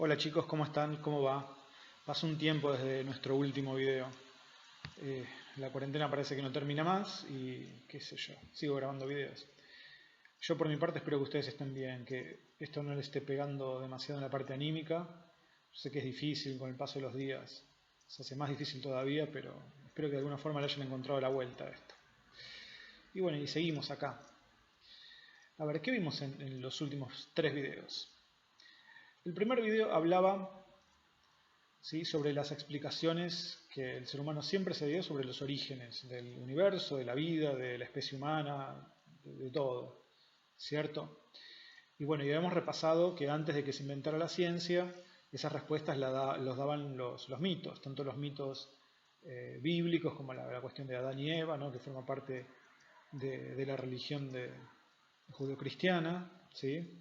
Hola chicos, ¿cómo están? ¿Cómo va? Pasó un tiempo desde nuestro último video. La cuarentena parece que no termina más y qué sé yo, sigo grabando videos. Yo por mi parte espero que ustedes estén bien, que esto no les esté pegando demasiado en la parte anímica. Yo sé que es difícil con el paso de los días, se hace más difícil todavía, pero espero que de alguna forma le hayan encontrado la vuelta a esto. Y bueno, y seguimos acá. A ver, ¿qué vimos en los últimos 3 videos? El primer video hablaba, ¿sí?, sobre las explicaciones que el ser humano siempre se dio sobre los orígenes del universo, de la vida, de la especie humana, de todo, ¿cierto? Y bueno, ya hemos repasado que antes de que se inventara la ciencia, esas respuestas los daban los mitos, tanto los mitos bíblicos como la cuestión de Adán y Eva, ¿no?, que forma parte de la religión judeocristiana, ¿sí?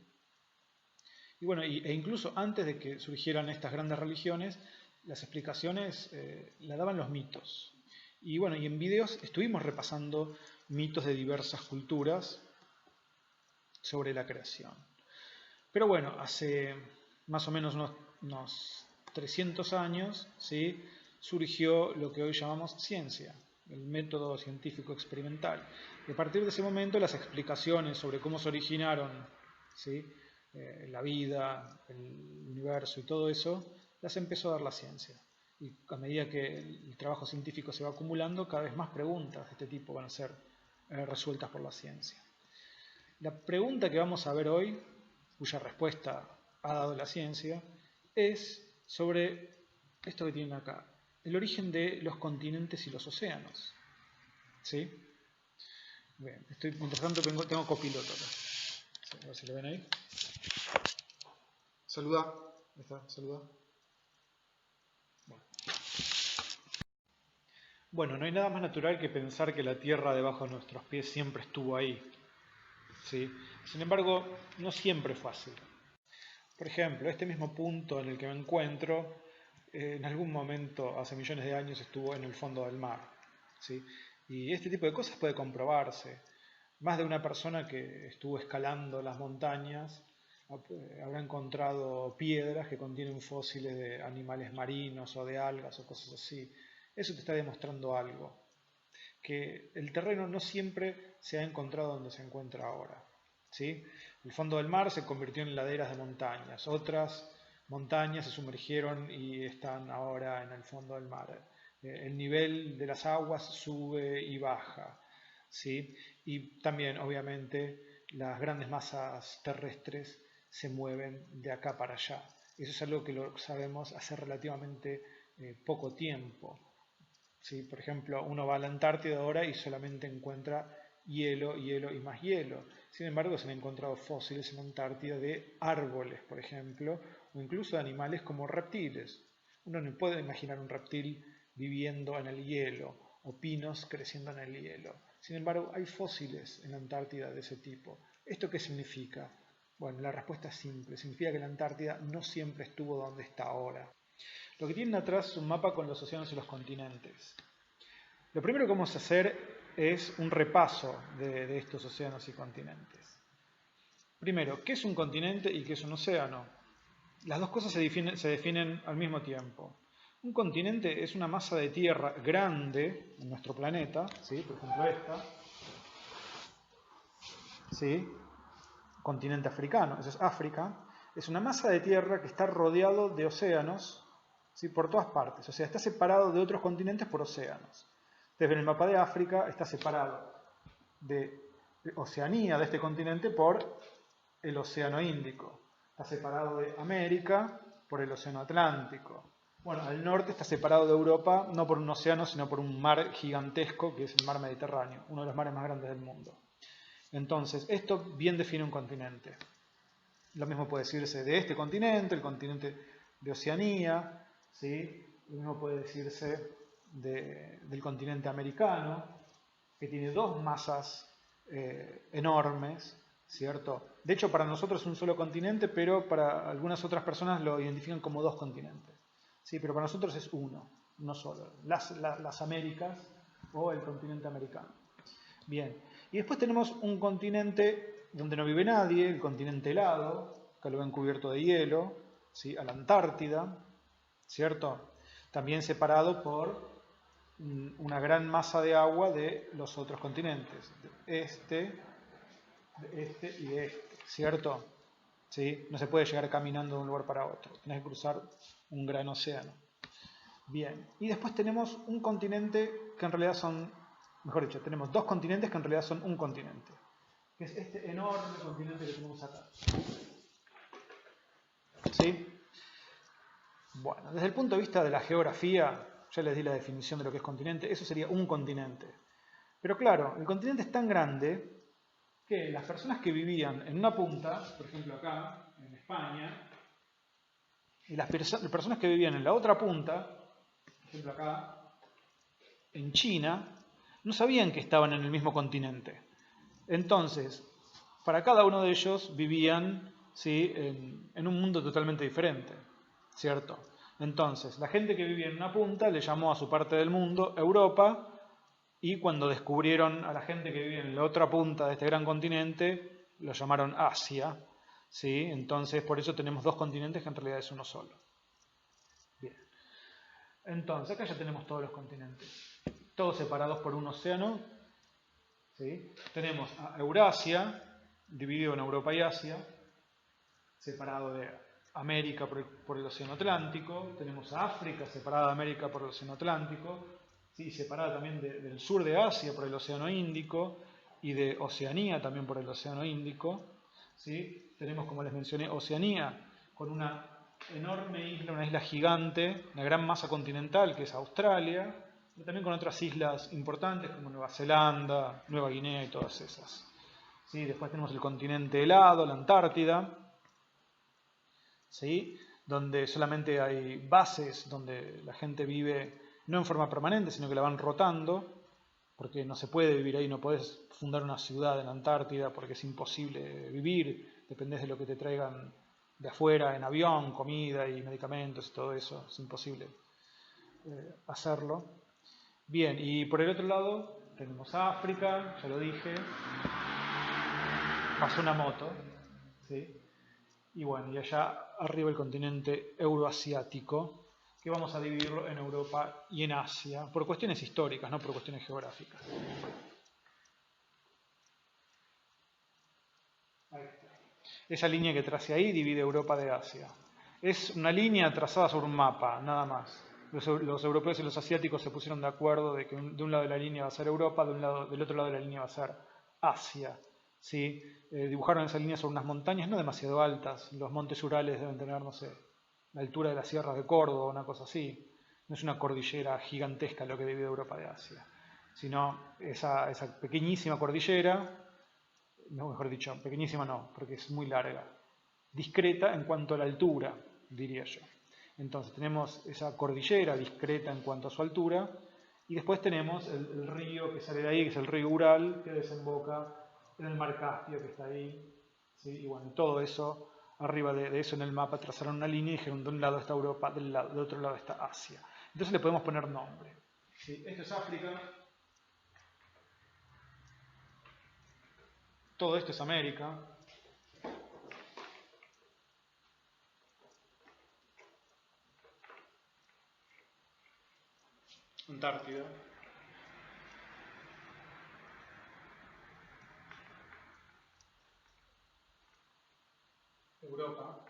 Y bueno, e incluso antes de que surgieran estas grandes religiones, las explicaciones las daban los mitos. Y bueno, y en videos estuvimos repasando mitos de diversas culturas sobre la creación. Pero bueno, hace más o menos unos 300 años, ¿sí?, surgió lo que hoy llamamos ciencia, el método científico experimental. Y a partir de ese momento las explicaciones sobre cómo se originaron, ¿sí?, la vida, el universo y todo eso, las empezó a dar la ciencia. Y a medida que el trabajo científico se va acumulando, cada vez más preguntas de este tipo van a ser resueltas por la ciencia. La pregunta que vamos a ver hoy, cuya respuesta ha dado la ciencia, es sobre esto que tienen acá, el origen de los continentes y los océanos. ¿Sí? Bien, mientras tanto tengo copiloto acá. A ver si lo ven ahí. Saluda. Ahí está, saluda. Bueno, no hay nada más natural que pensar que la Tierra debajo de nuestros pies siempre estuvo ahí. ¿Sí? Sin embargo, no siempre fue así. Por ejemplo, este mismo punto en el que me encuentro, en algún momento, hace millones de años, estuvo en el fondo del mar, ¿sí? Y este tipo de cosas puede comprobarse. Más de una persona que estuvo escalando las montañas habrá encontrado piedras que contienen fósiles de animales marinos o de algas o cosas así. Eso te está demostrando algo, que el terreno no siempre se ha encontrado donde se encuentra ahora. ¿Sí? El fondo del mar se convirtió en laderas de montañas, otras montañas se sumergieron y están ahora en el fondo del mar. El nivel de las aguas sube y baja, ¿sí? Y también, obviamente, las grandes masas terrestres se mueven de acá para allá. Eso es algo que lo sabemos hace relativamente poco tiempo. ¿Sí? Por ejemplo, uno va a la Antártida ahora y solamente encuentra hielo, hielo y más hielo. Sin embargo, se han encontrado fósiles en la Antártida de árboles, por ejemplo, o incluso de animales como reptiles. Uno no puede imaginar un reptil viviendo en el hielo o pinos creciendo en el hielo. Sin embargo, hay fósiles en la Antártida de ese tipo. ¿Esto qué significa? Bueno, la respuesta es simple. Significa que la Antártida no siempre estuvo donde está ahora. Lo que tienen atrás es un mapa con los océanos y los continentes. Lo primero que vamos a hacer es un repaso de estos océanos y continentes. Primero, ¿qué es un continente y qué es un océano? Las dos cosas se definen al mismo tiempo. Un continente es una masa de tierra grande en nuestro planeta, ¿sí? Por ejemplo esta, ¿sí? Continente africano, eso es África. Es una masa de tierra que está rodeado de océanos, ¿sí?, por todas partes. O sea, está separado de otros continentes por océanos. Entonces, en el mapa de África está separado de Oceanía, de este continente, por el Océano Índico. Está separado de América por el Océano Atlántico. Bueno, al norte está separado de Europa no por un océano, sino por un mar gigantesco, que es el mar Mediterráneo, uno de los mares más grandes del mundo. Entonces, esto bien define un continente. Lo mismo puede decirse de este continente, el continente de Oceanía, ¿sí? Lo mismo puede decirse del continente americano, que tiene dos masas enormes, ¿cierto? De hecho, para nosotros es un solo continente, pero para algunas otras personas lo identifican como dos continentes. ¿Sí? Pero para nosotros es uno, no solo. Las Américas o el continente americano. Bien, y después tenemos un continente donde no vive nadie, el continente helado, que lo ven cubierto de hielo, ¿sí? A la Antártida, ¿cierto? También separado por una gran masa de agua de los otros continentes, de este y de este, ¿cierto? ¿Sí? No se puede llegar caminando de un lugar para otro, tenés que cruzar un gran océano. Bien, y después tenemos un continente que en realidad son, mejor dicho, tenemos dos continentes que en realidad son un continente, que es este enorme continente que tenemos acá. ¿Sí? Bueno, desde el punto de vista de la geografía, ya les di la definición de lo que es continente, eso sería un continente. Pero claro, el continente es tan grande que las personas que vivían en una punta, por ejemplo acá, en España, y las personas que vivían en la otra punta, por ejemplo acá, en China, no sabían que estaban en el mismo continente. Entonces, para cada uno de ellos vivían, ¿sí?, en un mundo totalmente diferente, ¿cierto? Entonces, la gente que vivía en una punta le llamó a su parte del mundo Europa, y cuando descubrieron a la gente que vivía en la otra punta de este gran continente, lo llamaron Asia, ¿sí? Entonces, por eso tenemos dos continentes que en realidad es uno solo. Bien. Entonces, acá ya tenemos todos los continentes, todos separados por un océano, ¿sí? Tenemos a Eurasia, dividido en Europa y Asia, separado de América por el Océano Atlántico. Tenemos a África, separada de América por el Océano Atlántico, ¿sí? Separada también del sur de Asia por el Océano Índico y de Oceanía también por el Océano Índico, ¿sí? Tenemos, como les mencioné, Oceanía con una enorme isla, una isla gigante, una gran masa continental que es Australia, pero también con otras islas importantes como Nueva Zelanda, Nueva Guinea y todas esas. ¿Sí? Después tenemos el continente helado, la Antártida, ¿sí? Donde solamente hay bases donde la gente vive no en forma permanente, sino que la van rotando, porque no se puede vivir ahí, no podés fundar una ciudad en la Antártida porque es imposible vivir, dependés de lo que te traigan de afuera en avión, comida y medicamentos y todo eso, es imposible hacerlo. Bien, y por el otro lado tenemos África, ya lo dije, más una moto, ¿sí? Y bueno, y allá arriba el continente euroasiático, que vamos a dividirlo en Europa y en Asia, por cuestiones históricas, no por cuestiones geográficas. Ahí está. Esa línea que trace ahí divide Europa de Asia. Es una línea trazada sobre un mapa, nada más. Los europeos y los asiáticos se pusieron de acuerdo de que de un lado de la línea va a ser Europa, del otro lado de la línea va a ser Asia. ¿Sí? Dibujaron esa línea sobre unas montañas no demasiado altas. Los montes Urales deben tener, no sé, la altura de las sierras de Córdoba, una cosa así. No es una cordillera gigantesca lo que divide Europa de Asia, sino esa pequeñísima cordillera, no, mejor dicho, pequeñísima no, porque es muy larga, discreta en cuanto a la altura, diría yo. Entonces tenemos esa cordillera discreta en cuanto a su altura, y después tenemos el río que sale de ahí, que es el río Ural, que desemboca en el mar Caspio, que está ahí, ¿sí? Y bueno, todo eso, arriba de eso en el mapa, trazaron una línea y dijeron, de un lado está Europa, del otro lado está Asia. Entonces le podemos poner nombre. ¿Sí? Esto es África, todo esto es América, Antártida, Europa,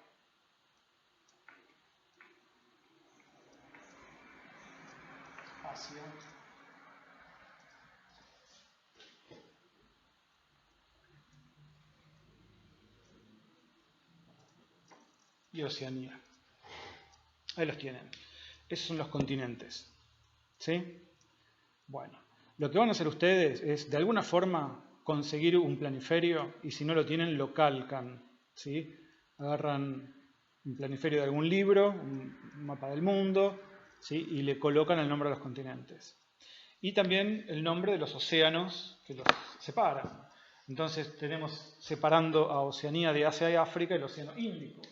Asia y Oceanía. Ahí los tienen. Esos son los continentes. ¿Sí? Bueno, lo que van a hacer ustedes es, de alguna forma, conseguir un planiferio y si no lo tienen, lo calcan. ¿Sí? Agarran un planiferio de algún libro, un mapa del mundo, ¿sí? Y le colocan el nombre de los continentes. Y también el nombre de los océanos que los separan. Entonces tenemos separando a Oceanía de Asia y África el Océano Índico.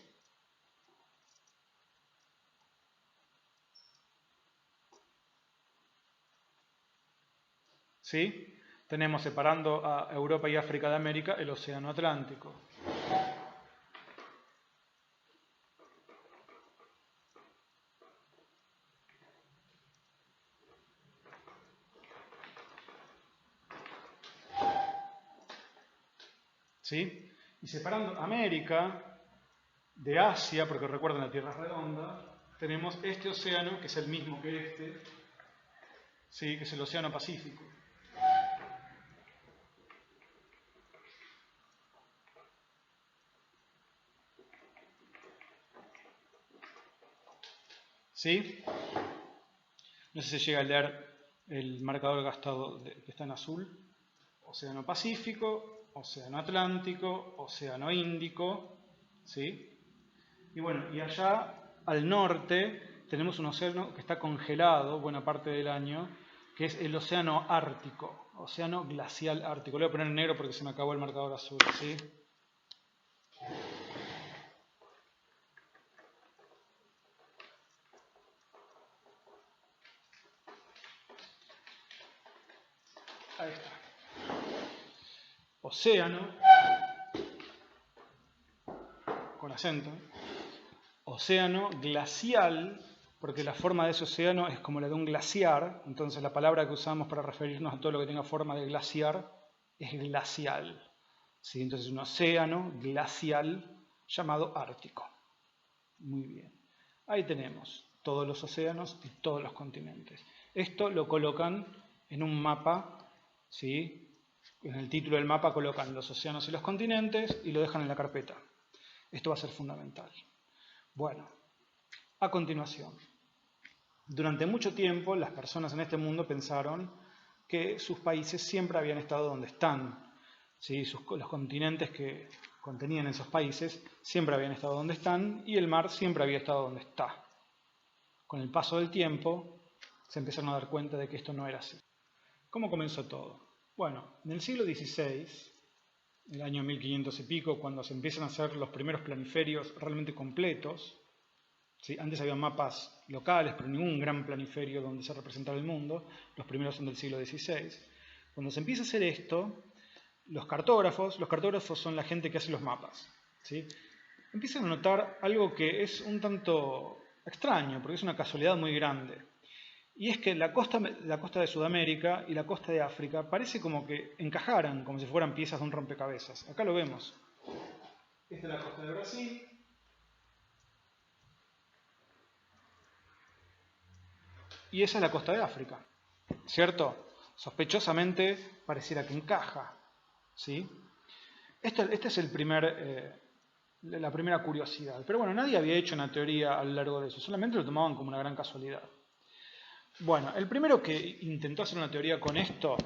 ¿Sí? Tenemos separando a Europa y África de América el Océano Atlántico. ¿sí? Y separando América de Asia, porque recuerden la Tierra es redonda, tenemos este océano, que es el mismo que este, ¿sí? Que es el Océano Pacífico. ¿Sí? No sé si llega a leer el marcador gastado que está en azul. Océano Pacífico, Océano Atlántico, Océano Índico, ¿sí? Y bueno, y allá al norte tenemos un océano que está congelado buena parte del año, que es el Océano Ártico, Océano Glacial Ártico. Lo voy a poner en negro porque se me acabó el marcador azul, ¿sí? Ahí está. Océano, con acento, océano glacial, porque la forma de ese océano es como la de un glaciar, entonces la palabra que usamos para referirnos a todo lo que tenga forma de glaciar es glacial. ¿Sí? Entonces un océano glacial llamado Ártico. Muy bien. Ahí tenemos todos los océanos y todos los continentes. Esto lo colocan en un mapa, ¿sí? En el título del mapa colocan los océanos y los continentes y lo dejan en la carpeta. Esto va a ser fundamental. Bueno, a continuación. Durante mucho tiempo las personas en este mundo pensaron que sus países siempre habían estado donde están. ¿Sí? Los continentes que contenían esos países siempre habían estado donde están y el mar siempre había estado donde está. Con el paso del tiempo se empezaron a dar cuenta de que esto no era así. ¿Cómo comenzó todo? Bueno, en el siglo XVI, el año 1500 y pico, cuando se empiezan a hacer los primeros planiferios realmente completos, ¿sí? Antes había mapas locales, pero ningún gran planiferio donde se representara el mundo, los primeros son del siglo XVI. Cuando se empieza a hacer esto, los cartógrafos son la gente que hace los mapas, ¿sí? Empiezan a notar algo que es un tanto extraño, porque es una casualidad muy grande. Y es que la costa de Sudamérica y la costa de África parece como que encajaran, como si fueran piezas de un rompecabezas. Acá lo vemos. Esta es la costa de Brasil. Y esa es la costa de África, ¿cierto? Sospechosamente pareciera que encaja, ¿sí? Esta es la primera curiosidad. Pero bueno, nadie había hecho una teoría a lo largo de eso, solamente lo tomaban como una gran casualidad. Bueno, el primero que intentó hacer una teoría con esto,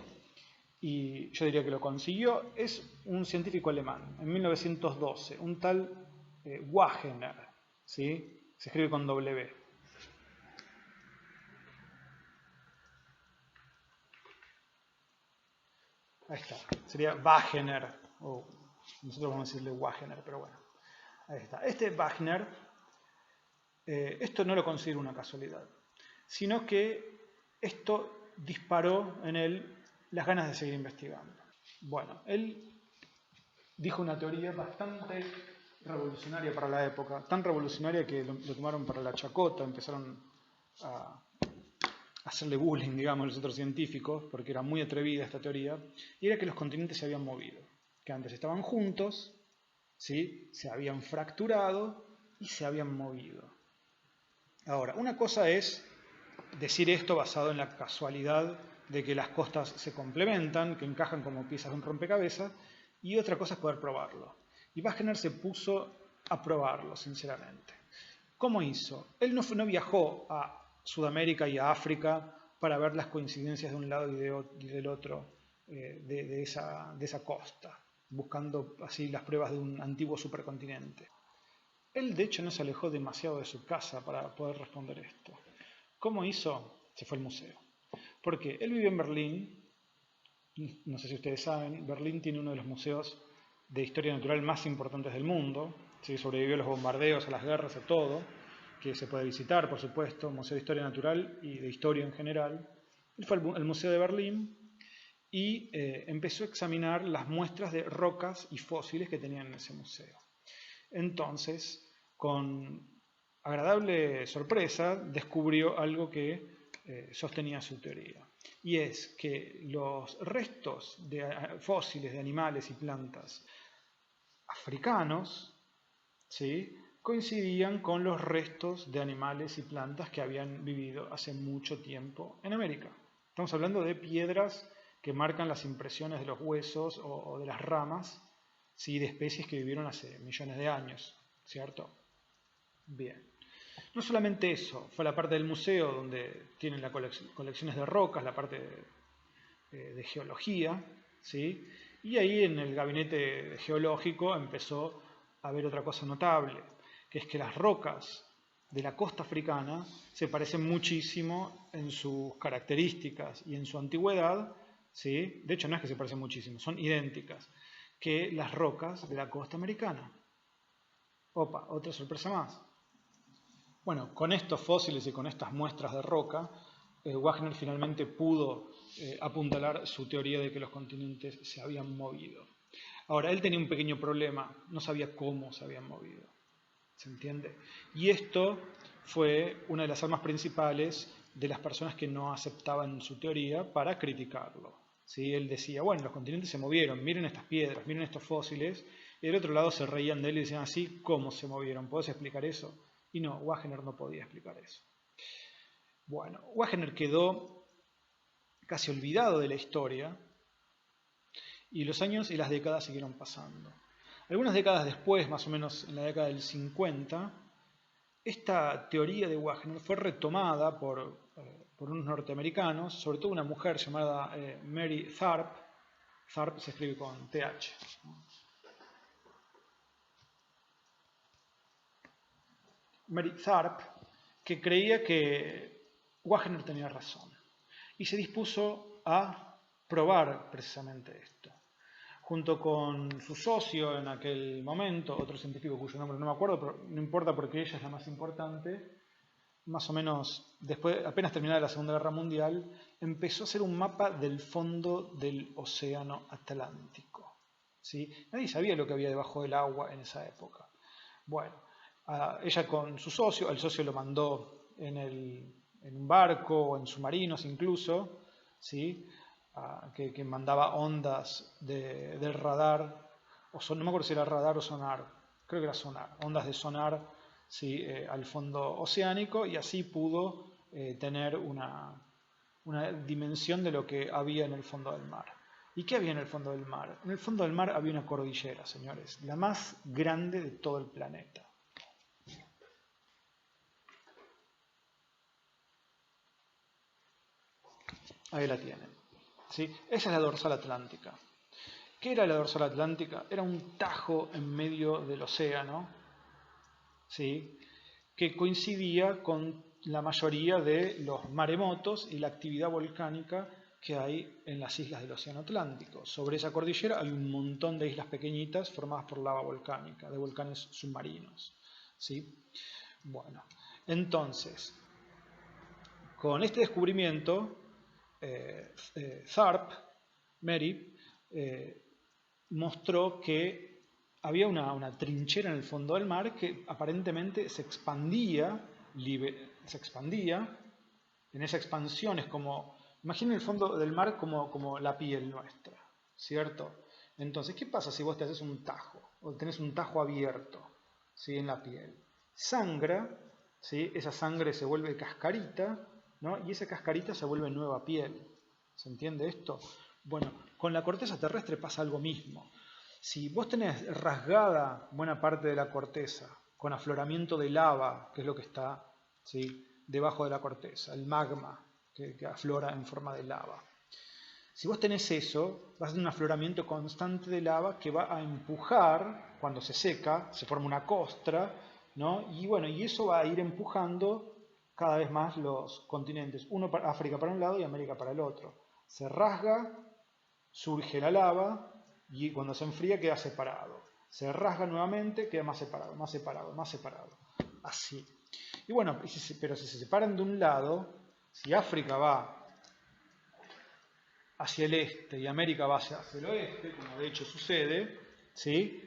y yo diría que lo consiguió, es un científico alemán, en 1912, un tal Wagener, ¿sí? Se escribe con W. Ahí está, sería Wagener, o nosotros vamos a decirle Wagener, pero bueno, ahí está. Este Wagener, esto no lo considero una casualidad, sino que esto disparó en él las ganas de seguir investigando. Bueno, él dijo una teoría bastante revolucionaria para la época, tan revolucionaria que lo tomaron para la chacota, empezaron a hacerle bullying, digamos, a los otros científicos, porque era muy atrevida esta teoría, y era que los continentes se habían movido, que antes estaban juntos, ¿sí? Se habían fracturado y se habían movido. Ahora, una cosa es decir esto basado en la casualidad de que las costas se complementan, que encajan como piezas de un rompecabezas, y otra cosa es poder probarlo. Y Wagener se puso a probarlo, sinceramente. ¿Cómo hizo? Él no viajó a Sudamérica y a África para ver las coincidencias de un lado y del otro de esa costa, buscando así las pruebas de un antiguo supercontinente. Él, de hecho, no se alejó demasiado de su casa para poder responder esto. ¿Cómo hizo? Se fue al museo. Porque él vivió en Berlín, no sé si ustedes saben, Berlín tiene uno de los museos de historia natural más importantes del mundo, ¿sí? Sobrevivió a los bombardeos, a las guerras, a todo, que se puede visitar, por supuesto, Museo de Historia Natural y de Historia en general. Él fue al Museo de Berlín y empezó a examinar las muestras de rocas y fósiles que tenían en ese museo. Entonces, con agradable sorpresa, descubrió algo que sostenía su teoría. Y es que los restos de fósiles de animales y plantas africanos, ¿sí?, coincidían con los restos de animales y plantas que habían vivido hace mucho tiempo en América. Estamos hablando de piedras que marcan las impresiones de los huesos o de las ramas, ¿sí?, de especies que vivieron hace millones de años, ¿cierto? Bien. No solamente eso, fue la parte del museo donde tienen las colecciones de rocas, la parte de geología, ¿sí? Y ahí en el gabinete geológico empezó a haber otra cosa notable, que es que las rocas de la costa africana se parecen muchísimo en sus características y en su antigüedad, ¿sí? De hecho no es que se parecen muchísimo, son idénticas que las rocas de la costa americana. Opa, otra sorpresa más. Bueno, con estos fósiles y con estas muestras de roca, Wagner finalmente pudo apuntalar su teoría de que los continentes se habían movido. Ahora, él tenía un pequeño problema, no sabía cómo se habían movido. ¿Se entiende? Y esto fue una de las armas principales de las personas que no aceptaban su teoría para criticarlo. ¿Sí? Él decía, bueno, los continentes se movieron, miren estas piedras, miren estos fósiles, y del otro lado se reían de él y decían así, ¿cómo se movieron? ¿Podés explicar eso? Y no, Wagner no podía explicar eso. Bueno, Wagner quedó casi olvidado de la historia y los años y las décadas siguieron pasando. Algunas décadas después, más o menos en la década del 50, esta teoría de Wagner fue retomada por unos norteamericanos, sobre todo una mujer llamada Mary Tharp. Tharp se escribe con TH. Mary Tharp, que creía que Wagner tenía razón y se dispuso a probar precisamente esto. Junto con su socio en aquel momento, otro científico cuyo nombre no me acuerdo, pero no importa porque ella es la más importante, más o menos después, apenas terminada la Segunda Guerra Mundial, empezó a hacer un mapa del fondo del Océano Atlántico. ¿Sí? Nadie sabía lo que había debajo del agua en esa época. Bueno, ella con su socio, el socio lo mandó en un barco o en submarinos incluso, ¿sí?, que mandaba ondas del radar, no me acuerdo si era radar o sonar, creo que era sonar, ondas de sonar, ¿sí?, al fondo oceánico, y así pudo tener una dimensión de lo que había en el fondo del mar. ¿Y qué había en el fondo del mar? En el fondo del mar había una cordillera, señores, la más grande de todo el planeta. Ahí la tienen. ¿Sí? Esa es la dorsal atlántica. ¿Qué era la dorsal atlántica? Era un tajo en medio del océano, ¿sí?, que coincidía con la mayoría de los maremotos y la actividad volcánica que hay en las islas del océano Atlántico. Sobre esa cordillera hay un montón de islas pequeñitas formadas por lava volcánica, de volcanes submarinos, ¿sí? Bueno, entonces, con este descubrimiento, Tharp, Mary, mostró que había una trinchera en el fondo del mar que aparentemente se expandía, en esa expansión es como, imaginen el fondo del mar como la piel nuestra, ¿cierto? Entonces, ¿qué pasa si vos te haces un tajo, o tenés un tajo abierto, ¿sí?, en la piel? Sangra, ¿sí?, esa sangre se vuelve cascarita, ¿no?, y esa cascarita se vuelve nueva piel. ¿Se entiende esto? Bueno, con la corteza terrestre pasa algo mismo. Si vos tenés rasgada buena parte de la corteza, con afloramiento de lava, que es lo que está, ¿sí?, debajo de la corteza, el magma que aflora en forma de lava. Si vos tenés eso, vas a tener un afloramiento constante de lava que va a empujar, cuando se seca, se forma una costra, ¿no? Y bueno, y eso va a ir empujando cada vez más los continentes, África para un lado y América para el otro. Se rasga, surge la lava y cuando se enfría queda separado. Se rasga nuevamente, queda más separado, más separado, más separado. Así. Y bueno, pero si se separan de un lado, si África va hacia el este y América va hacia el oeste, como de hecho sucede, ¿sí?,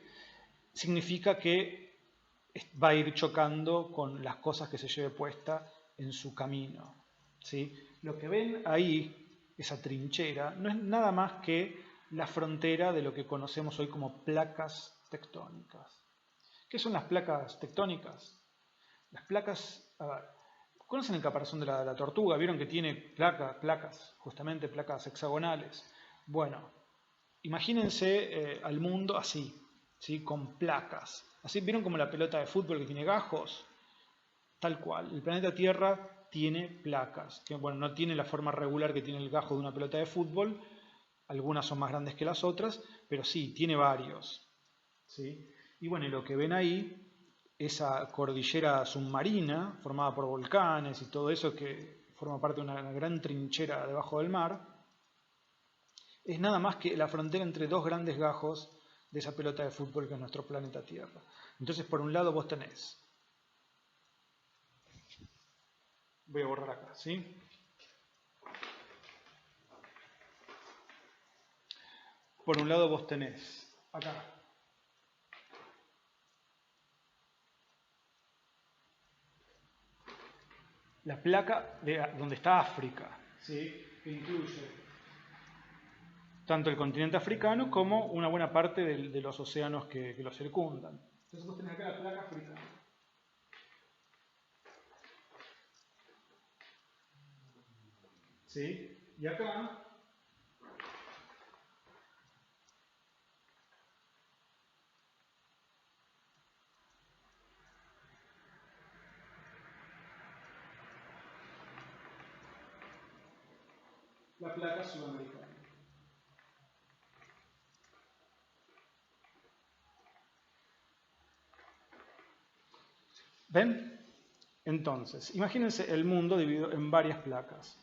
significa que va a ir chocando con las cosas que se lleve puesta en su camino, ¿sí? Lo que ven ahí, esa trinchera, no es nada más que la frontera de lo que conocemos hoy como placas tectónicas. ¿Qué son las placas tectónicas? Las placas, a ver, ¿conocen el caparazón de la tortuga? ¿Vieron que tiene placas, justamente placas hexagonales? Bueno, imagínense al mundo así, ¿sí? Con placas. Así, ¿vieron como la pelota de fútbol que tiene gajos? Tal cual, el planeta Tierra tiene placas, que bueno, no tiene la forma regular que tiene el gajo de una pelota de fútbol, algunas son más grandes que las otras, pero sí, tiene varios. ¿Sí? Y bueno, y lo que ven ahí, esa cordillera submarina formada por volcanes y todo eso que forma parte de una gran trinchera debajo del mar, es nada más que la frontera entre dos grandes gajos de esa pelota de fútbol que es nuestro planeta Tierra. Entonces, por un lado vos tenés, voy a borrar acá, ¿sí? Por un lado vos tenés acá la placa de donde está África, ¿sí? Que incluye tanto el continente africano como una buena parte de los océanos que lo circundan. Entonces vos tenés acá la placa africana. ¿Sí? Y acá la placa sudamericana. ¿Ven? Entonces, imagínense el mundo dividido en varias placas.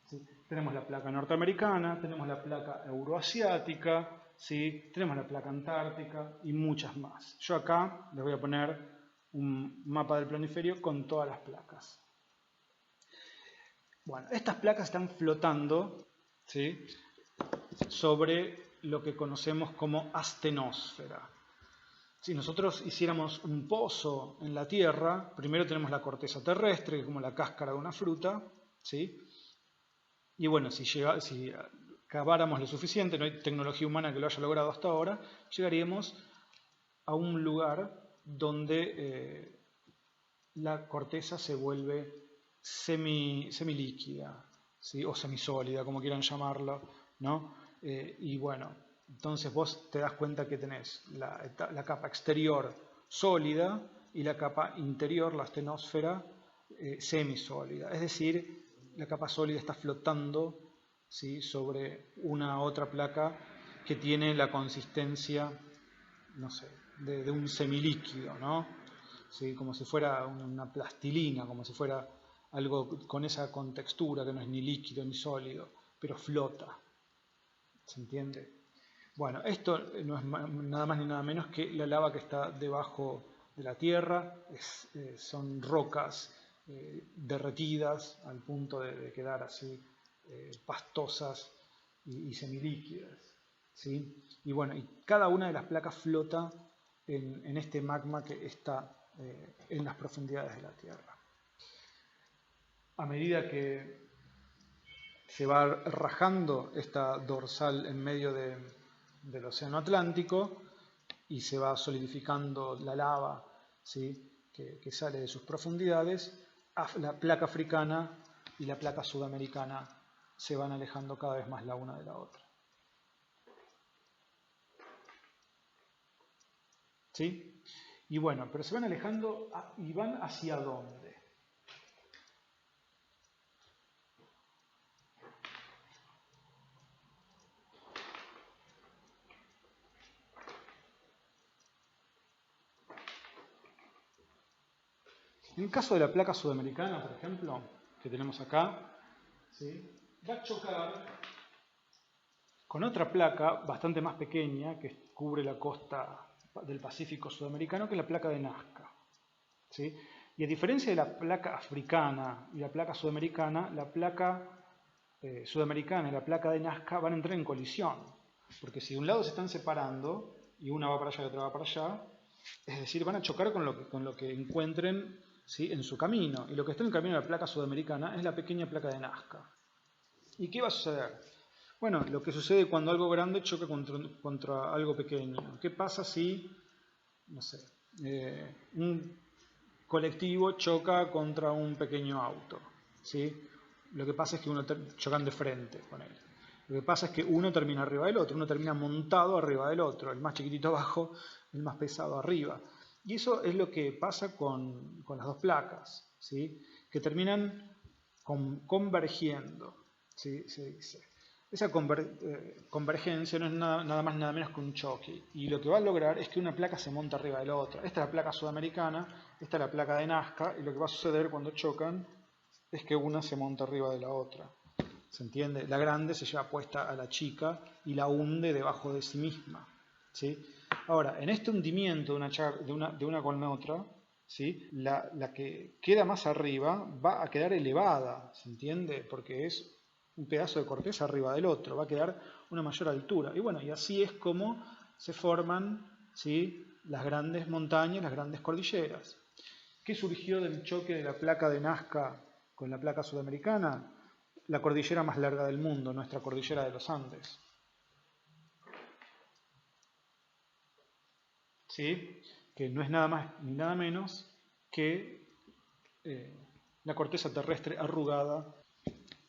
¿Sí? Tenemos la placa norteamericana, tenemos la placa euroasiática, ¿sí? Tenemos la placa antártica y muchas más. Yo acá les voy a poner un mapa del planiferio con todas las placas. Bueno, estas placas están flotando, ¿sí? Sobre lo que conocemos como astenosfera. Si nosotros hiciéramos un pozo en la Tierra, primero tenemos la corteza terrestre, que es como la cáscara de una fruta, ¿sí? Y bueno, si caváramos lo suficiente, no hay tecnología humana que lo haya logrado hasta ahora, llegaríamos a un lugar donde la corteza se vuelve semilíquida, ¿sí? O semisólida, como quieran llamarlo, ¿no? Y bueno, entonces vos te das cuenta que tenés la capa exterior sólida y la capa interior, la astenosfera, semisólida. Es decir, la capa sólida está flotando, ¿sí? Sobre una otra placa que tiene la consistencia, no sé, de un semilíquido, ¿no? ¿Sí? Como si fuera una plastilina, como si fuera algo con esa contextura que no es ni líquido ni sólido, pero flota. ¿Se entiende? Bueno, esto no es nada más ni nada menos que la lava que está debajo de la Tierra, son rocas derretidas al punto de quedar así pastosas y semilíquidas. ¿Sí? Y bueno, y cada una de las placas flota en este magma que está en las profundidades de la Tierra. A medida que se va rajando esta dorsal en medio del Océano Atlántico y se va solidificando la lava, ¿sí? que sale de sus profundidades, la placa africana y la placa sudamericana se van alejando cada vez más la una de la otra. ¿Sí? Y bueno, pero se van alejando y van hacia dónde. En el caso de la placa sudamericana, por ejemplo, que tenemos acá, ¿sí? Va a chocar con otra placa bastante más pequeña que cubre la costa del Pacífico sudamericano, que es la placa de Nazca. ¿Sí? Y a diferencia de la placa africana y la placa sudamericana, la placa sudamericana y la placa de Nazca van a entrar en colisión. Porque si de un lado se están separando y una va para allá y otra va para allá, es decir, van a chocar con lo que encuentren, ¿sí? En su camino. Y lo que está en el camino de la placa sudamericana es la pequeña placa de Nazca. ¿Y qué va a suceder? Bueno, lo que sucede cuando algo grande choca contra algo pequeño. ¿Qué pasa si, no sé, un colectivo choca contra un pequeño auto? ¿Sí? Lo que pasa es que chocan de frente con él. Lo que pasa es que uno termina arriba del otro, uno termina montado arriba del otro, el más chiquitito abajo, el más pesado arriba. Y eso es lo que pasa con las dos placas, ¿sí? Que terminan convergiendo, ¿sí? Se dice. Esa convergencia no es nada más nada menos que un choque, y lo que va a lograr es que una placa se monta arriba de la otra. Esta es la placa sudamericana, esta es la placa de Nazca, y lo que va a suceder cuando chocan es que una se monta arriba de la otra. ¿Se entiende? La grande se lleva puesta a la chica y la hunde debajo de sí misma, ¿sí? Ahora, en este hundimiento de una con la otra, ¿sí? La que queda más arriba va a quedar elevada, ¿se entiende? Porque es un pedazo de corteza arriba del otro, va a quedar una mayor altura. Y bueno, y así es como se forman, ¿sí? Las grandes montañas, las grandes cordilleras. ¿Qué surgió del choque de la placa de Nazca con la placa sudamericana? La cordillera más larga del mundo, nuestra cordillera de los Andes. ¿Sí? Que no es nada más ni nada menos que la corteza terrestre arrugada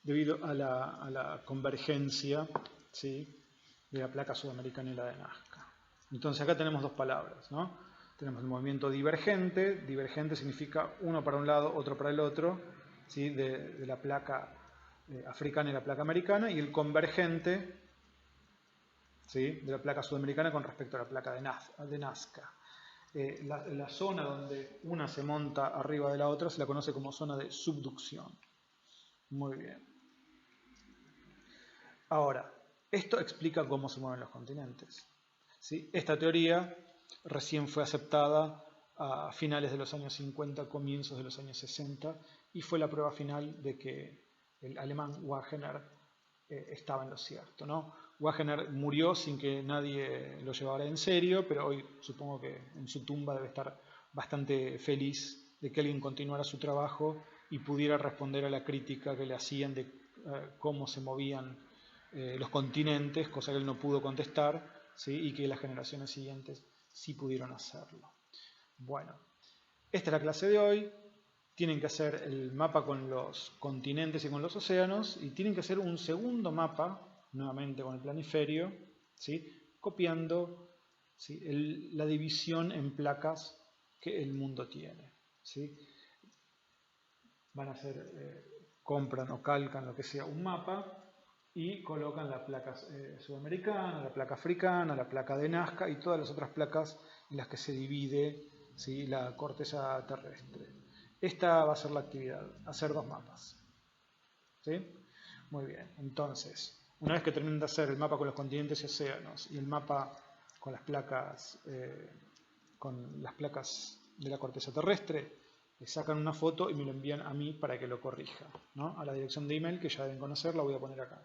debido a la convergencia, ¿sí? De la placa sudamericana y la de Nazca. Entonces acá tenemos dos palabras, ¿no? Tenemos el movimiento divergente. Divergente significa uno para un lado, otro para el otro, ¿sí? De la placa africana y la placa americana, y el convergente, ¿sí? De la placa sudamericana con respecto a la placa de Nazca. La zona donde una se monta arriba de la otra se la conoce como zona de subducción. Muy bien. Ahora, esto explica cómo se mueven los continentes, ¿sí? Esta teoría recién fue aceptada a finales de los años 50, comienzos de los años 60, y fue la prueba final de que el alemán Wegener estaba en lo cierto, ¿no? Wegener murió sin que nadie lo llevara en serio, pero hoy supongo que en su tumba debe estar bastante feliz de que alguien continuara su trabajo y pudiera responder a la crítica que le hacían de cómo se movían los continentes, cosa que él no pudo contestar, ¿sí? Y que las generaciones siguientes sí pudieron hacerlo. Bueno, esta es la clase de hoy. Tienen que hacer el mapa con los continentes y con los océanos, y tienen que hacer un segundo mapa, nuevamente con el planiferio, ¿sí? Copiando, ¿sí? La división en placas que el mundo tiene, ¿sí? Van a hacer, compran o calcan lo que sea un mapa y colocan la placa sudamericana, la placa africana, la placa de Nazca y todas las otras placas en las que se divide, ¿sí? La corteza terrestre. Esta va a ser la actividad, hacer dos mapas, ¿sí? Muy bien, entonces, una vez que terminen de hacer el mapa con los continentes y océanos y el mapa con las placas de la corteza terrestre, le sacan una foto y me lo envían a mí para que lo corrija, ¿no? A la dirección de email que ya deben conocer, la voy a poner acá.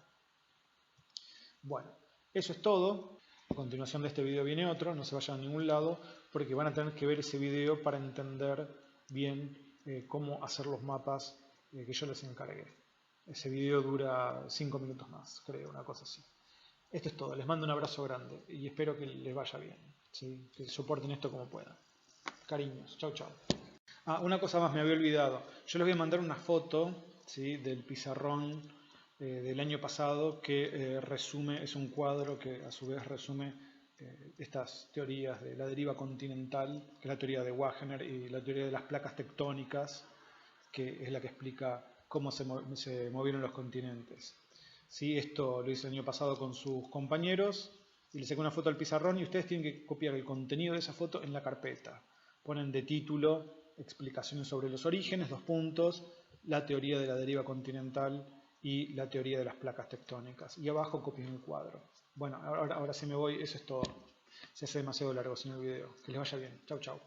Bueno, eso es todo. A continuación de este video viene otro, no se vayan a ningún lado, porque van a tener que ver ese video para entender bien cómo hacer los mapas que yo les encargué. Ese video dura 5 minutos más, creo, una cosa así. Esto es todo, les mando un abrazo grande y espero que les vaya bien, ¿sí? Que soporten esto como puedan. Cariños, chau chau. Ah, una cosa más me había olvidado. Yo les voy a mandar una foto, ¿sí? Del pizarrón del año pasado que resume, es un cuadro que a su vez resume estas teorías de la deriva continental, que es la teoría de Wegener, y la teoría de las placas tectónicas, que es la que explica cómo se movieron los continentes. ¿Sí? Esto lo hice el año pasado con sus compañeros y les saqué una foto al pizarrón y ustedes tienen que copiar el contenido de esa foto en la carpeta. Ponen de título explicaciones sobre los orígenes, 2 puntos, la teoría de la deriva continental y la teoría de las placas tectónicas. Y abajo copien el cuadro. Bueno, ahora sí me voy, eso es todo. Se hace demasiado largo, señor video. Que les vaya bien. Chau, chau.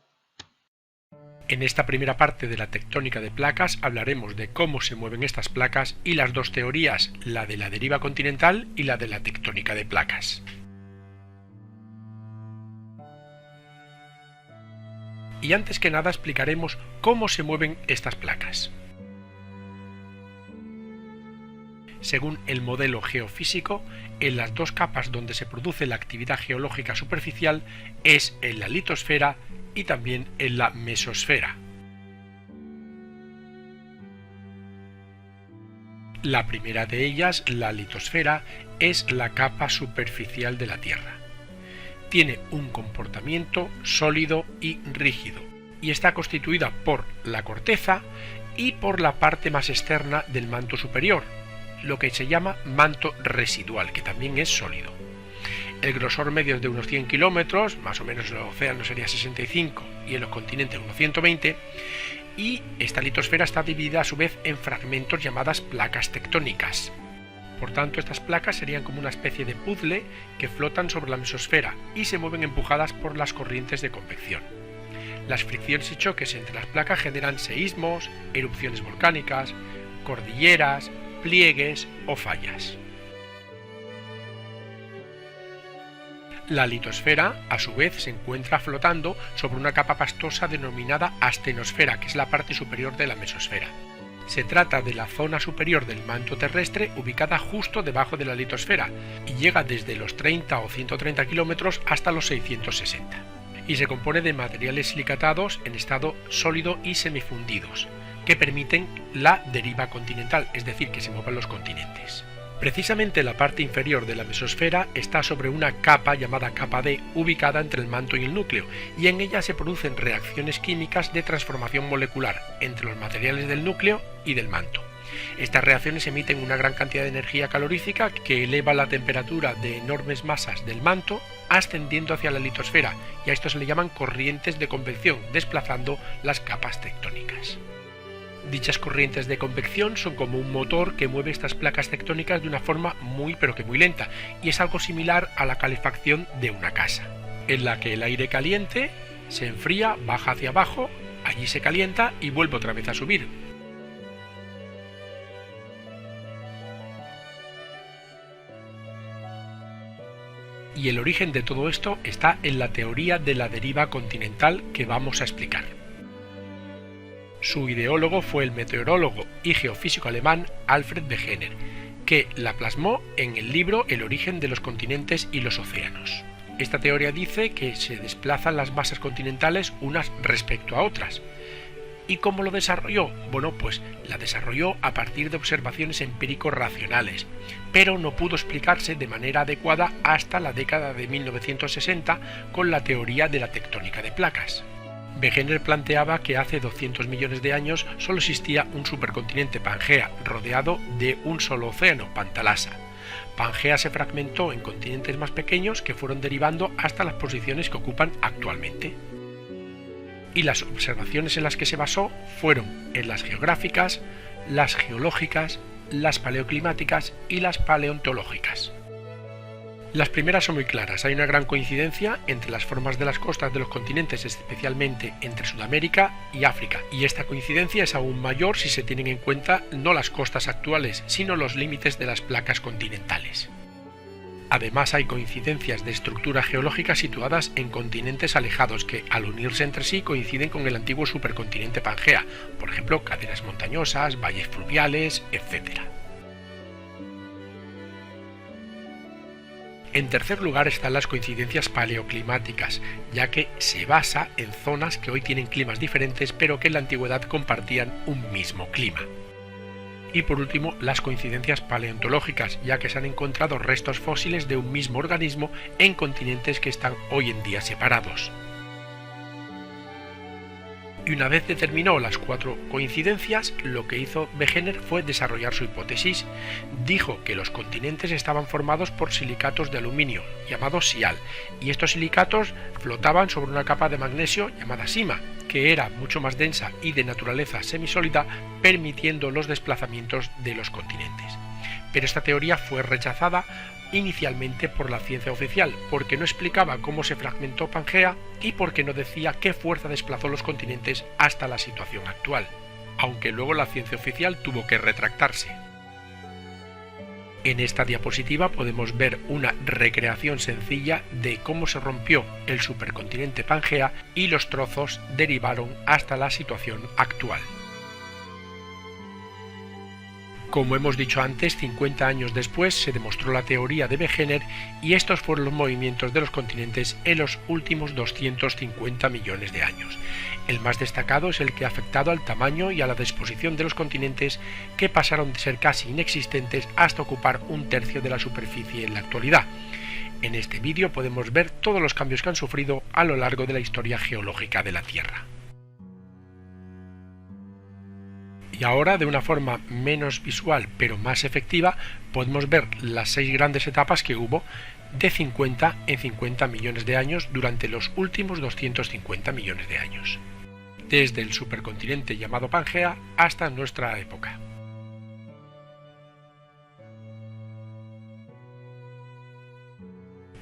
En esta primera parte de la tectónica de placas hablaremos de cómo se mueven estas placas y las dos teorías, la de la deriva continental y la de la tectónica de placas. Y antes que nada explicaremos cómo se mueven estas placas. Según el modelo geofísico, en las dos capas donde se produce la actividad geológica superficial es en la litosfera y también en la mesosfera. La primera de ellas, la litosfera, es la capa superficial de la Tierra. Tiene un comportamiento sólido y rígido y está constituida por la corteza y por la parte más externa del manto superior, lo que se llama manto residual, que también es sólido. El grosor medio es de unos 100 kilómetros, más o menos en el océano sería 65 y en los continentes unos 120, y esta litosfera está dividida a su vez en fragmentos llamadas placas tectónicas. Por tanto, estas placas serían como una especie de puzzle que flotan sobre la mesosfera y se mueven empujadas por las corrientes de convección. Las fricciones y choques entre las placas generan seísmos, erupciones volcánicas, cordilleras, pliegues o fallas. La litosfera, a su vez, se encuentra flotando sobre una capa pastosa denominada astenosfera, que es la parte superior de la mesosfera. Se trata de la zona superior del manto terrestre ubicada justo debajo de la litosfera y llega desde los 30 o 130 kilómetros hasta los 660. Y se compone de materiales silicatados en estado sólido y semifundidos, que permiten la deriva continental, es decir, que se muevan los continentes. Precisamente la parte inferior de la mesosfera está sobre una capa llamada capa D, ubicada entre el manto y el núcleo, y en ella se producen reacciones químicas de transformación molecular entre los materiales del núcleo y del manto. Estas reacciones emiten una gran cantidad de energía calorífica que eleva la temperatura de enormes masas del manto, ascendiendo hacia la litosfera, y a esto se le llaman corrientes de convección, desplazando las capas tectónicas. Dichas corrientes de convección son como un motor que mueve estas placas tectónicas de una forma muy lenta, y es algo similar a la calefacción de una casa, en la que el aire caliente se enfría, baja hacia abajo, allí se calienta y vuelve otra vez a subir. Y el origen de todo esto está en la teoría de la deriva continental que vamos a explicar. Su ideólogo fue el meteorólogo y geofísico alemán Alfred Wegener, que la plasmó en el libro El origen de los continentes y los océanos. Esta teoría dice que se desplazan las masas continentales unas respecto a otras. ¿Y cómo lo desarrolló? Bueno, pues la desarrolló a partir de observaciones empíricos racionales, pero no pudo explicarse de manera adecuada hasta la década de 1960 con la teoría de la tectónica de placas. Wegener planteaba que hace 200 millones de años solo existía un supercontinente Pangea rodeado de un solo océano, Pantalasa. Pangea se fragmentó en continentes más pequeños que fueron derivando hasta las posiciones que ocupan actualmente. Y las observaciones en las que se basó fueron en las geográficas, las geológicas, las paleoclimáticas y las paleontológicas. Las primeras son muy claras, hay una gran coincidencia entre las formas de las costas de los continentes, especialmente entre Sudamérica y África, y esta coincidencia es aún mayor si se tienen en cuenta no las costas actuales, sino los límites de las placas continentales. Además hay coincidencias de estructura geológica situadas en continentes alejados que, al unirse entre sí, coinciden con el antiguo supercontinente Pangea, por ejemplo, cadenas montañosas, valles fluviales, etc. En tercer lugar están las coincidencias paleoclimáticas, ya que se basa en zonas que hoy tienen climas diferentes pero que en la antigüedad compartían un mismo clima. Y por último, las coincidencias paleontológicas, ya que se han encontrado restos fósiles de un mismo organismo en continentes que están hoy en día separados. Y una vez determinó las 4 coincidencias, lo que hizo Wegener fue desarrollar su hipótesis. Dijo que los continentes estaban formados por silicatos de aluminio, llamados sial, y estos silicatos flotaban sobre una capa de magnesio llamada sima, que era mucho más densa y de naturaleza semisólida, permitiendo los desplazamientos de los continentes. Pero esta teoría fue rechazada inicialmente por la ciencia oficial, porque no explicaba cómo se fragmentó Pangea y porque no decía qué fuerza desplazó los continentes hasta la situación actual, aunque luego la ciencia oficial tuvo que retractarse. En esta diapositiva podemos ver una recreación sencilla de cómo se rompió el supercontinente Pangea y los trozos derivaron hasta la situación actual. Como hemos dicho antes, 50 años después se demostró la teoría de Wegener y estos fueron los movimientos de los continentes en los últimos 250 millones de años. El más destacado es el que ha afectado al tamaño y a la disposición de los continentes, que pasaron de ser casi inexistentes hasta ocupar un tercio de la superficie en la actualidad. En este vídeo podemos ver todos los cambios que han sufrido a lo largo de la historia geológica de la Tierra. Y ahora, de una forma menos visual pero más efectiva, podemos ver las 6 grandes etapas que hubo de 50 en 50 millones de años durante los últimos 250 millones de años, desde el supercontinente llamado Pangea hasta nuestra época.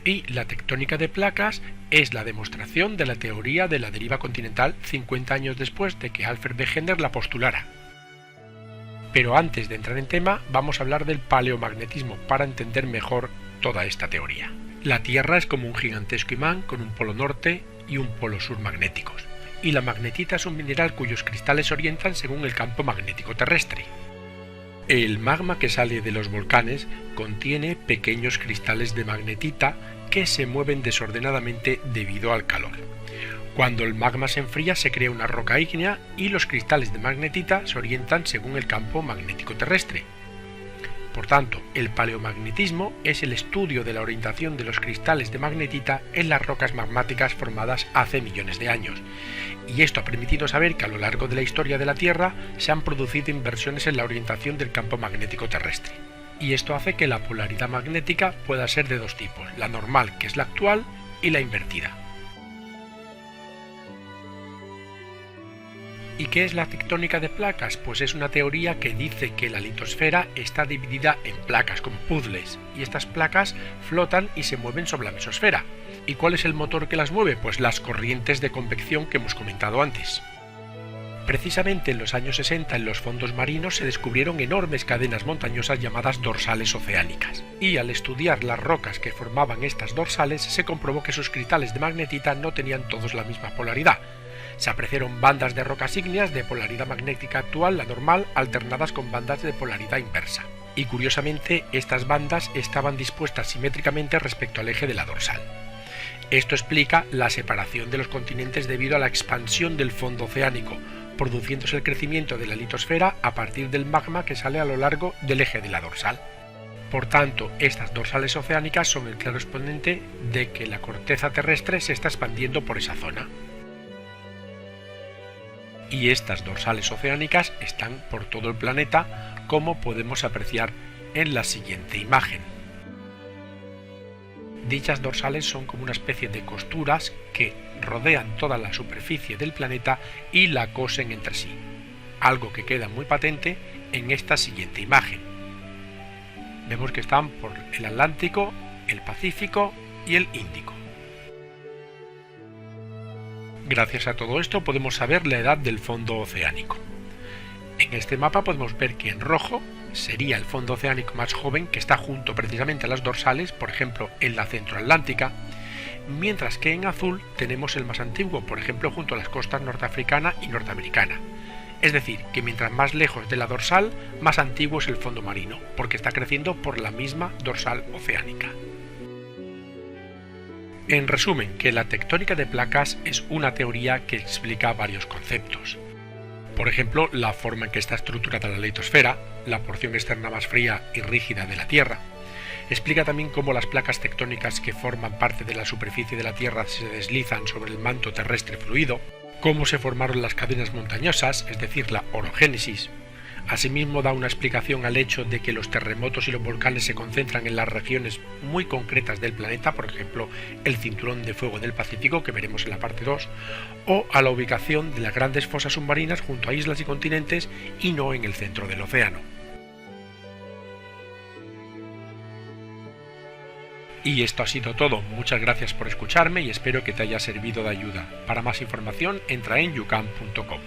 Y la tectónica de placas es la demostración de la teoría de la deriva continental 50 años después de que Alfred Wegener la postulara. Pero antes de entrar en tema, vamos a hablar del paleomagnetismo para entender mejor toda esta teoría. La Tierra es como un gigantesco imán con un polo norte y un polo sur magnéticos, y la magnetita es un mineral cuyos cristales se orientan según el campo magnético terrestre. El magma que sale de los volcanes contiene pequeños cristales de magnetita que se mueven desordenadamente debido al calor. Cuando el magma se enfría se crea una roca ígnea y los cristales de magnetita se orientan según el campo magnético terrestre. Por tanto, el paleomagnetismo es el estudio de la orientación de los cristales de magnetita en las rocas magmáticas formadas hace millones de años, y esto ha permitido saber que a lo largo de la historia de la Tierra se han producido inversiones en la orientación del campo magnético terrestre. Y esto hace que la polaridad magnética pueda ser de dos tipos, la normal, que es la actual, y la invertida. ¿Y qué es la tectónica de placas? Pues es una teoría que dice que la litosfera está dividida en placas, como puzzles, y estas placas flotan y se mueven sobre la mesosfera. ¿Y cuál es el motor que las mueve? Pues las corrientes de convección que hemos comentado antes. Precisamente en los años 60 en los fondos marinos se descubrieron enormes cadenas montañosas llamadas dorsales oceánicas, y al estudiar las rocas que formaban estas dorsales se comprobó que sus cristales de magnetita no tenían todos la misma polaridad. Se apreciaron bandas de rocas ígneas de polaridad magnética actual, la normal, alternadas con bandas de polaridad inversa. Y curiosamente, estas bandas estaban dispuestas simétricamente respecto al eje de la dorsal. Esto explica la separación de los continentes debido a la expansión del fondo oceánico, produciéndose el crecimiento de la litosfera a partir del magma que sale a lo largo del eje de la dorsal. Por tanto, estas dorsales oceánicas son el claro exponente de que la corteza terrestre se está expandiendo por esa zona. Y estas dorsales oceánicas están por todo el planeta, como podemos apreciar en la siguiente imagen. Dichas dorsales son como una especie de costuras que rodean toda la superficie del planeta y la cosen entre sí, algo que queda muy patente en esta siguiente imagen. Vemos que están por el Atlántico, el Pacífico y el Índico. Gracias a todo esto podemos saber la edad del fondo oceánico. En este mapa podemos ver que en rojo sería el fondo oceánico más joven, que está junto precisamente a las dorsales, por ejemplo en la centroatlántica, mientras que en azul tenemos el más antiguo, por ejemplo junto a las costas norteafricana y norteamericana. Es decir, que mientras más lejos de la dorsal, más antiguo es el fondo marino, porque está creciendo por la misma dorsal oceánica. En resumen, que la tectónica de placas es una teoría que explica varios conceptos. Por ejemplo, la forma en que está estructurada la litosfera, la porción externa más fría y rígida de la Tierra. Explica también cómo las placas tectónicas que forman parte de la superficie de la Tierra se deslizan sobre el manto terrestre fluido, cómo se formaron las cadenas montañosas, es decir, la orogénesis. Asimismo, da una explicación al hecho de que los terremotos y los volcanes se concentran en las regiones muy concretas del planeta, por ejemplo, el cinturón de fuego del Pacífico, que veremos en la parte 2, o a la ubicación de las grandes fosas submarinas junto a islas y continentes y no en el centro del océano. Y esto ha sido todo. Muchas gracias por escucharme y espero que te haya servido de ayuda. Para más información, entra en yucam.com.